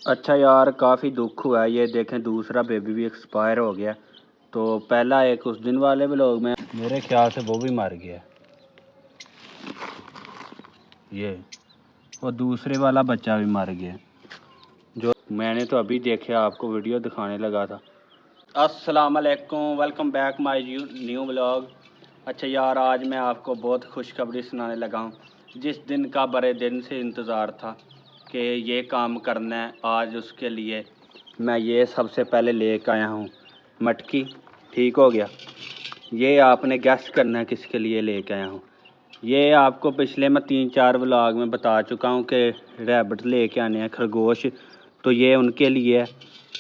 अच्छा यार, काफ़ी दुख हुआ है। ये देखें, दूसरा बेबी भी एक्सपायर हो गया। तो पहला एक उस दिन वाले व्लॉग में मेरे ख्याल से वो भी मर गया। ये और दूसरे वाला बच्चा भी मर गया, जो मैंने तो अभी देखे, आपको वीडियो दिखाने लगा था। अस्सलाम वालेकुम, welcome back my new vlog. अच्छा यार, आज मैं आपको बहुत खुशखबरी सुनाने लगा हूँ, जिस दिन का बड़े दिन से इंतज़ार था कि ये काम करना है। आज उसके लिए मैं ये सबसे पहले लेकर आया हूँ मटकी। ठीक हो गया। ये आपने गेस करना है किसके लिए लेकर आया हूँ। ये आपको पिछले मैं 3-4 व्लॉग में बता चुका हूँ कि रैबिट लेके आने हैं, खरगोश। तो ये उनके लिए है।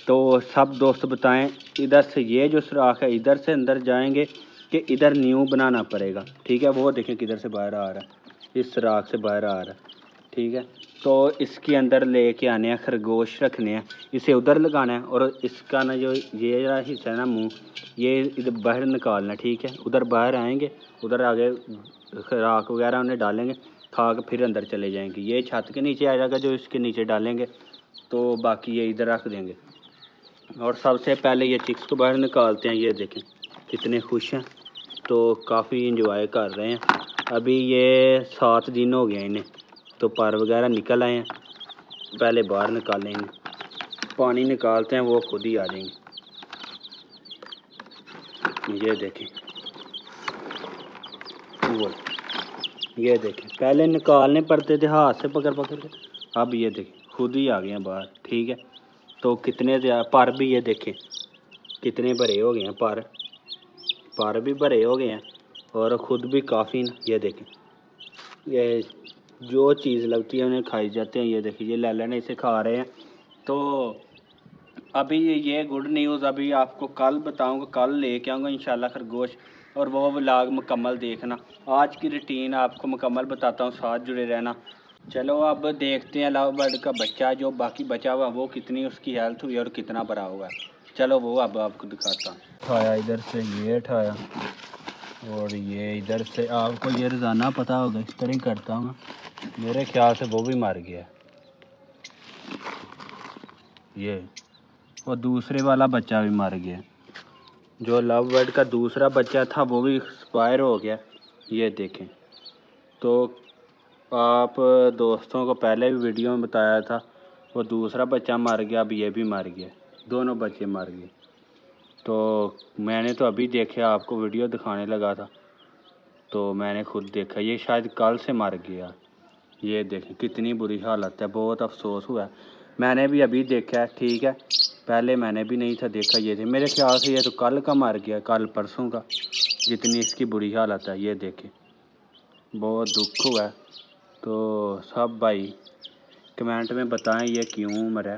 तो सब दोस्त बताएं, इधर से ये जो सुराख है इधर से अंदर जाएंगे कि इधर न्यू बनाना पड़ेगा। ठीक है, वो देखें किधर से बाहर आ रहा है, इस सुराख से बाहर आ रहा है। ठीक है, तो इसके अंदर लेके आने हैं, खरगोश रखने हैं। इसे उधर लगाना है और इसका ना जो ये रहा हिस्सा है ना मुँह, ये इधर बाहर निकालना है। ठीक है, उधर बाहर आएंगे, उधर आगे राख वगैरह उन्हें डालेंगे, खा के फिर अंदर चले जाएंगे। ये छत के नीचे आ जाएगा, जो इसके नीचे डालेंगे, तो बाकी ये इधर रख देंगे। और सबसे पहले ये चिक्स को बाहर निकालते हैं। ये देखें कितने खुश हैं, तो काफ़ी इंजॉय कर रहे हैं। अभी ये 7 दिन हो गए इन्हें, तो पर वगैरह निकल आए हैं। पहले बाहर निकालें इन्हें, पानी निकालते हैं, वो खुद ही आ जाएंगे। ये देखें, वो ये देखें, पहले निकालने पड़ते थे हाथ से पकड़ पकड़ के, अब ये देखें खुद ही आ गए हैं बाहर। ठीक है, तो कितने पर भी ये देखें कितने भरे हो गए हैं, पर भी भरे हो गए हैं और ख़ुद भी काफ़ी। ये देखें, ये जो चीज़ लगती है उन्हें खाई जाते हैं। ये देखिए, ये लैला ने इसे खा रहे हैं। तो अभी ये गुड न्यूज़ अभी आपको कल बताऊंगा, कल लेके आऊँगा इंशाल्लाह खरगोश, और वो व्लॉग मुकम्मल देखना। आज की रूटीन आपको मुकम्मल बताता हूँ, साथ जुड़े रहना। चलो अब देखते हैं लव बर्ड का बच्चा जो बाकी बचा हुआ, वो कितनी उसकी हेल्थ हुई और कितना बड़ा हुआ है। चलो वो अब आपको दिखाता हूँ। उठाया इधर से, ये उठाया, और ये इधर से। आपको ये रोज़ाना पता होगा, इस तरह ही करता हूँ। मेरे ख्याल से वो भी मर गया। ये और दूसरे वाला बच्चा भी मर गया। जो लव बर्ड का दूसरा बच्चा था वो भी एक्सपायर हो गया। ये देखें, तो आप दोस्तों को पहले भी वीडियो में बताया था, वो दूसरा बच्चा मर गया, अब ये भी मर गया, दोनों बच्चे मर गए। तो मैंने तो अभी देखा, आपको वीडियो दिखाने लगा था, तो मैंने खुद देखा, ये शायद कल से मर गया। ये देखें कितनी बुरी हालत है, बहुत अफसोस हुआ है। मैंने भी अभी देखा है। ठीक है, पहले मैंने भी नहीं था देखा। ये थे, मेरे ख्याल से ये तो कल का मर गया, कल परसों का, जितनी इसकी बुरी हालत है। ये देखें, बहुत दुख हुआ है। तो सब भाई कमेंट में बताएं ये क्यों मरा।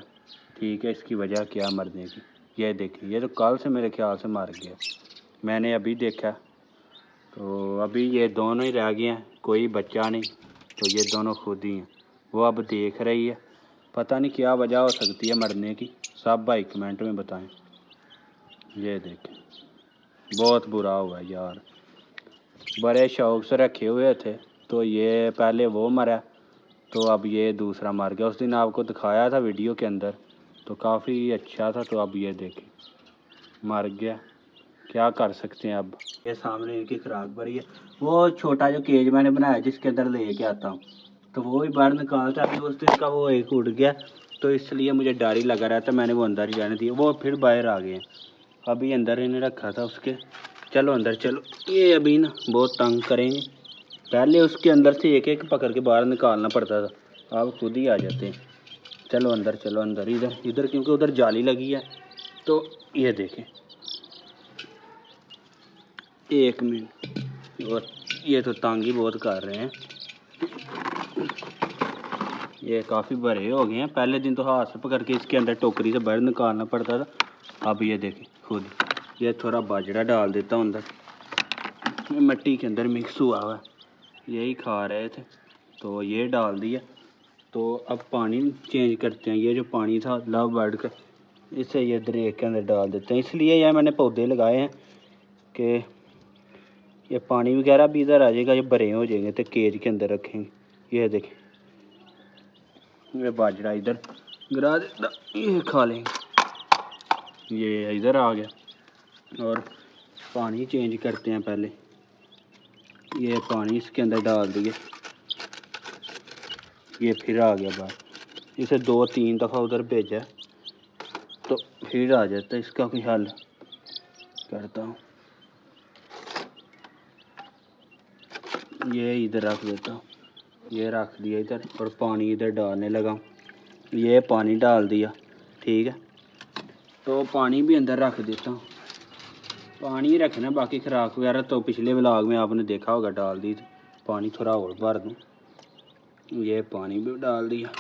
ठीक है, इसकी वजह क्या मरने की। ये देखें, ये तो कल से मेरे ख्याल से मर गया, मैंने अभी देखा। तो अभी ये दोनों ही रह गए हैं, कोई बच्चा नहीं। तो ये दोनों खुद ही हैं, वो अब देख रही है। पता नहीं क्या वजह हो सकती है मरने की, सब भाई कमेंट में बताएं। ये देखें, बहुत बुरा हुआ यार, बड़े शौक़ से रखे हुए थे। तो ये पहले वो मरा, तो अब ये दूसरा मर गया। उस दिन आपको दिखाया था वीडियो के अंदर, तो काफ़ी अच्छा था। तो अब ये देखें मर गया, क्या कर सकते हैं। अब ये सामने इनकी खुराक भरी है। वो छोटा जो केज मैंने बनाया जिसके अंदर लेके आता हूँ, तो वो भी बाहर निकालता है। उस दिन का वो एक उड़ गया, तो इसलिए मुझे डर ही लगा रहता, मैंने वो अंदर ही जाने दिया। वो फिर बाहर आ गए, अभी अंदर इन्हें रखा था उसके। चलो अंदर चलो, ये अभी ना बहुत तंग करेंगे। पहले उसके अंदर से एक एक पकड़ के बाहर निकालना पड़ता था, अब खुद ही आ जाते हैं। चलो अंदर, चलो अंदर, इधर इधर, क्योंकि उधर जाली लगी है। तो ये देखें, 1 मिनट, और ये तो तंग ही बहुत कर रहे हैं। ये काफ़ी बड़े हो गए हैं। पहले दिन तो हाथ से पकड़ के इसके अंदर टोकरी से बाहर निकालना पड़ता था, अब ये देखें खुद। ये थोड़ा बाजरा डाल देता हूँ अंदर, मिट्टी के अंदर मिक्स हुआ हुआ, यही खा रहे थे, तो ये डाल दिया। तो अब पानी चेंज करते हैं। ये जो पानी था लव बर्ड का, इसे ये दरेक के अंदर डाल देते हैं। इसलिए यह मैंने पौधे लगाए हैं कि ये पानी वगैरह भी इधर आ जाएगा, ये भरे हो जाएंगे तो केज के अंदर रखेंगे। ये देखें, ये बाजरा इधर गिरा देता, ये खा लेंगे। ये इधर आ गया और पानी चेंज करते हैं पहले। ये पानी इसके अंदर डाल दिए, ये फिर आ गया बाहर। इसे 2-3 दफ़ा उधर भेजा तो फिर आ जाता, इसका कोई हल करता हूँ। ये इधर रख देता हूँ, ये रख दिया इधर और पानी इधर डालने लगा। ये पानी डाल दिया, ठीक है। तो पानी भी अंदर रख देता हूँ, पानी रखना, बाकी खुराक वगैरह तो पिछले व्लॉग में आपने देखा होगा डाल दी। तो पानी थोड़ा और भर दूँ, ये पानी भी डाल दिया।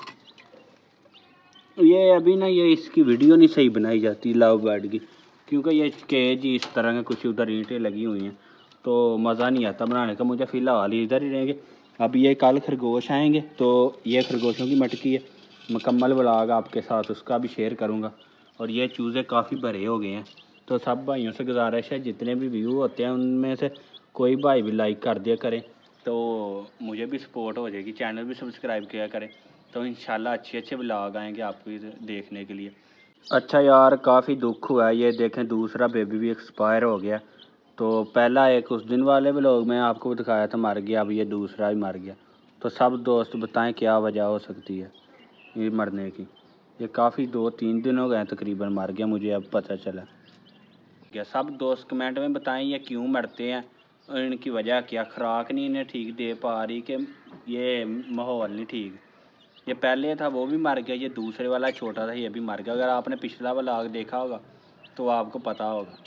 ये अभी ना ये इसकी वीडियो नहीं सही बनाई जाती लव बर्ड की, क्योंकि ये केज इस तरह के कुछ उधर ईंटें लगी हुई हैं तो मज़ा नहीं आता बनाने का। मुझे फ़िलहाल इधर ही रहेंगे। अब ये कल खरगोश आएंगे तो ये खरगोशों की मटकी है, मुकम्मल व्लॉग आपके साथ उसका भी शेयर करूँगा। और ये चूज़े काफ़ी भरे हो गए हैं, तो सब भाइयों से गुजारिश है जितने भी व्यू होते हैं उनमें से कोई भाई भी लाइक कर दिया करें तो मुझे भी सपोर्ट हो जाएगी, चैनल भी सब्सक्राइब किया करें। तो इंशाल्लाह अच्छे व्लॉग आएंगे आपको देखने के लिए। अच्छा यार, काफ़ी दुख हुआ है, ये देखें दूसरा बेबी भी एक्सपायर हो गया। तो पहला एक उस दिन वाले व्लॉग में आपको दिखाया था मर गया, अब ये दूसरा भी मर गया। तो सब दोस्त बताएं क्या वजह हो सकती है ये मरने की। ये काफ़ी 2-3 दिन हो गए तकरीबन मर गया, मुझे अब पता चला। क्या सब दोस्त कमेंट में बताएं ये क्यों मरते हैं और इनकी वजह क्या, खुराक नहीं इन्हें ठीक दे पा रही कि ये माहौल नहीं ठीक। ये पहले था वो भी मर गया, ये दूसरे वाला छोटा था ये भी मर गया। अगर आपने पिछला व्लॉग देखा होगा तो आपको पता होगा।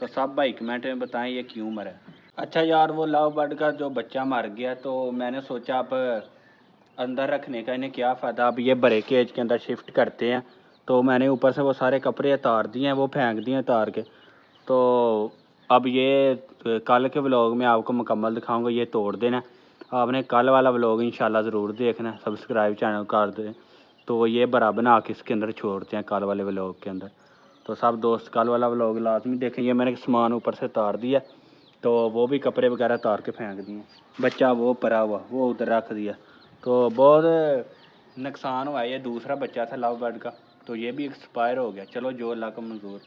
तो सब भाई कमेंट में बताएं ये क्यों मरा। अच्छा यार, वो लव बर्ड का जो बच्चा मर गया तो मैंने सोचा अब अंदर रखने का इन्हें क्या फ़ायदा, अब ये बड़े केज के अंदर शिफ्ट करते हैं। तो मैंने ऊपर से वो सारे कपड़े उतार दिए हैं, वो फेंक दिए उतार के। तो अब ये कल के व्लॉग में आपको मुकम्मल दिखाऊंगा। ये तोड़ देना, आपने कल वाला व्लॉग इंशाल्लाह ज़रूर देखना, सब्सक्राइब चैनल कर दें। तो ये बड़ा बना के इसके अंदर छोड़ते हैं कल वाले व्लॉग के अंदर। तो सब दोस्त कल वाला व्लॉग लाजमी देखें। ये मैंने सामान ऊपर से उतार दिया, तो वो भी कपड़े वगैरह उतार के फेंक दिए। बच्चा वो पड़ा हुआ वो उधर रख दिया। तो बहुत नुकसान हुआ। ये दूसरा बच्चा था लव बर्ड का, तो ये भी एक्सपायर हो गया। चलो जो अल्लाह का मंजूर।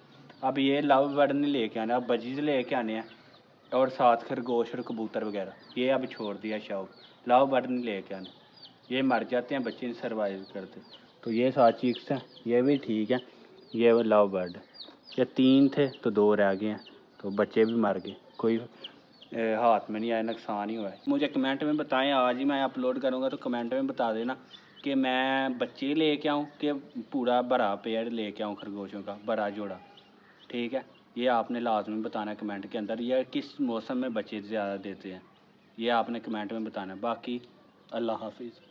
अब ये लव बर्ड नहीं लेके आना, अब बजीज लेके आने हैं और साथ खरगोश और कबूतर वगैरह, ये अब छोड़ दिया शौक। लव बर्ड नहीं लेके आने, ये मर जाते हैं, बच्चे नहीं सर्वाइव करते। तो ये 7 चीक्स हैं, ये भी ठीक है। ये वो लव बर्ड, ये 3 थे तो 2 रह गए हैं, तो बच्चे भी मर गए, कोई हाथ में नहीं आया, नुकसान ही हुआ है। मुझे कमेंट में बताएं, आज ही मैं अपलोड करूँगा तो कमेंट में बता देना कि मैं बच्चे लेके आऊँ कि पूरा बड़ा पेड़ लेके आऊँ खरगोशों का बड़ा जोड़ा, ठीक है। ये आपने लाजमी बताना है कमेंट के अंदर, या किस मौसम में बच्चे ज़्यादा देते हैं ये आपने कमेंट में बताना है। बाकी अल्लाह हाफिज़।